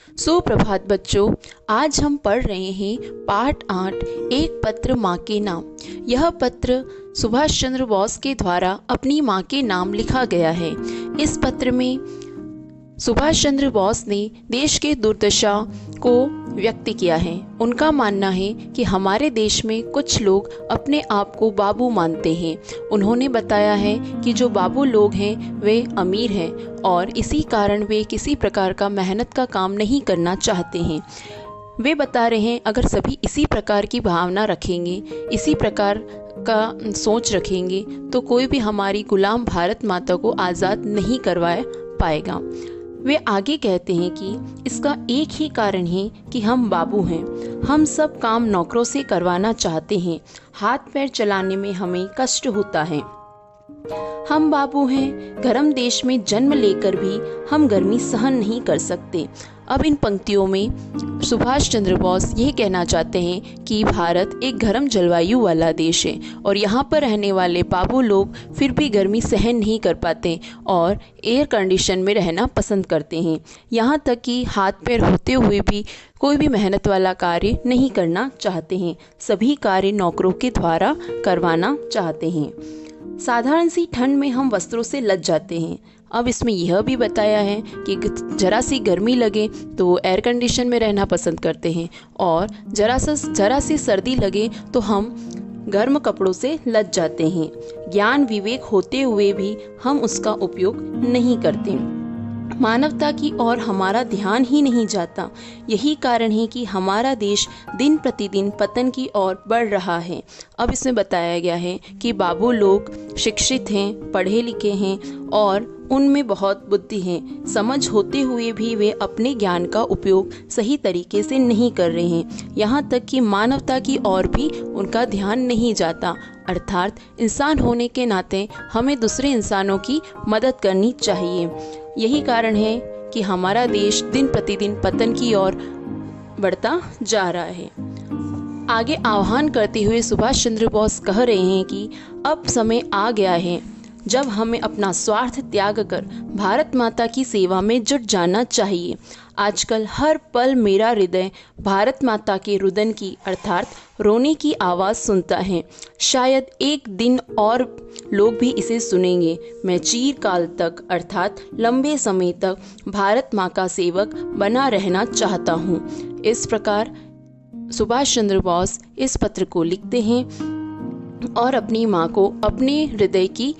सुप्रभात बच्चों, आज हम पढ़ रहे हैं पाठ 8 एक पत्र माँ के नाम। यह पत्र सुभाष चंद्र बोस के द्वारा अपनी माँ के नाम लिखा गया है। इस पत्र में सुभाष चंद्र बोस ने देश के दुर्दशा को व्यक्त किया है। उनका मानना है कि हमारे देश में कुछ लोग अपने आप को बाबू मानते हैं। उन्होंने बताया है कि जो बाबू लोग हैं वे अमीर हैं और इसी कारण वे किसी प्रकार का मेहनत का काम नहीं करना चाहते हैं। वे बता रहे हैं अगर सभी इसी प्रकार की भावना रखेंगे, इसी प्रकार का सोच रखेंगे तो कोई भी हमारी गुलाम भारत माता को आज़ाद नहीं करवा पाएगा। वे आगे कहते हैं कि इसका एक ही कारण है कि हम बाबू हैं। हम सब काम नौकरों से करवाना चाहते हैं। हाथ पैर चलाने में हमें कष्ट होता है। हम बाबू हैं। गर्म देश में जन्म लेकर भी हम गर्मी सहन नहीं कर सकते। अब इन पंक्तियों में सुभाष चंद्र बोस यह कहना चाहते हैं कि भारत एक गर्म जलवायु वाला देश है और यहाँ पर रहने वाले बाबू लोग फिर भी गर्मी सहन नहीं कर पाते और एयर कंडीशन में रहना पसंद करते हैं। यहाँ तक कि हाथ पैर होते हुए भी कोई भी मेहनत वाला कार्य नहीं करना चाहते हैं। सभी कार्य नौकरों के द्वारा करवाना चाहते हैं। साधारण सी ठंड में हम वस्त्रों से लद जाते हैं। अब इसमें यह भी बताया है कि जरा सी गर्मी लगे तो एयर कंडीशन में रहना पसंद करते हैं और जरा सी सर्दी लगे तो हम गर्म कपड़ों से लद जाते हैं। ज्ञान विवेक होते हुए भी हम उसका उपयोग नहीं करते। मानवता की ओर हमारा ध्यान ही नहीं जाता। यही कारण है कि हमारा देश दिन प्रतिदिन पतन की ओर बढ़ रहा है। अब इसमें बताया गया है कि बाबू लोग शिक्षित हैं, पढ़े लिखे हैं और उनमें बहुत बुद्धि है। समझ होते हुए भी वे अपने ज्ञान का उपयोग सही तरीके से नहीं कर रहे हैं। यहाँ तक कि मानवता की ओर भी उनका ध्यान नहीं जाता। अर्थात इंसान होने के नाते हमें दूसरे इंसानों की मदद करनी चाहिए। यही कारण है कि हमारा देश दिन प्रतिदिन पतन की ओर बढ़ता जा रहा है। आगे आह्वान करते हुए सुभाष चंद्र बोस कह रहे हैं कि अब समय आ गया है जब हमें अपना स्वार्थ त्याग कर भारत माता की सेवा में जुट जाना चाहिए। आजकल हर पल मेरा हृदय भारत माता के रुदन की अर्थात रोने की आवाज़ सुनता है। शायद एक दिन और लोग भी इसे सुनेंगे। मैं चिरकाल तक अर्थात लंबे समय तक भारत माँ का सेवक बना रहना चाहता हूँ। इस प्रकार सुभाष चंद्र बोस इस पत्र को लिखते हैं और अपनी माँ को अपने हृदय की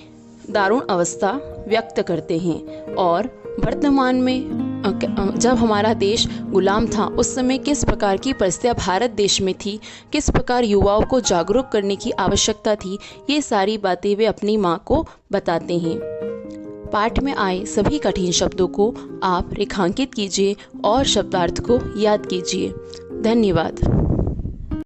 दारुण अवस्था व्यक्त करते हैं। और वर्तमान में जब हमारा देश गुलाम था उस समय किस प्रकार की परिस्थितियाँ भारत देश में थी, किस प्रकार युवाओं को जागरूक करने की आवश्यकता थी, ये सारी बातें वे अपनी माँ को बताते हैं। पाठ में आए सभी कठिन शब्दों को आप रेखांकित कीजिए और शब्दार्थ को याद कीजिए। धन्यवाद।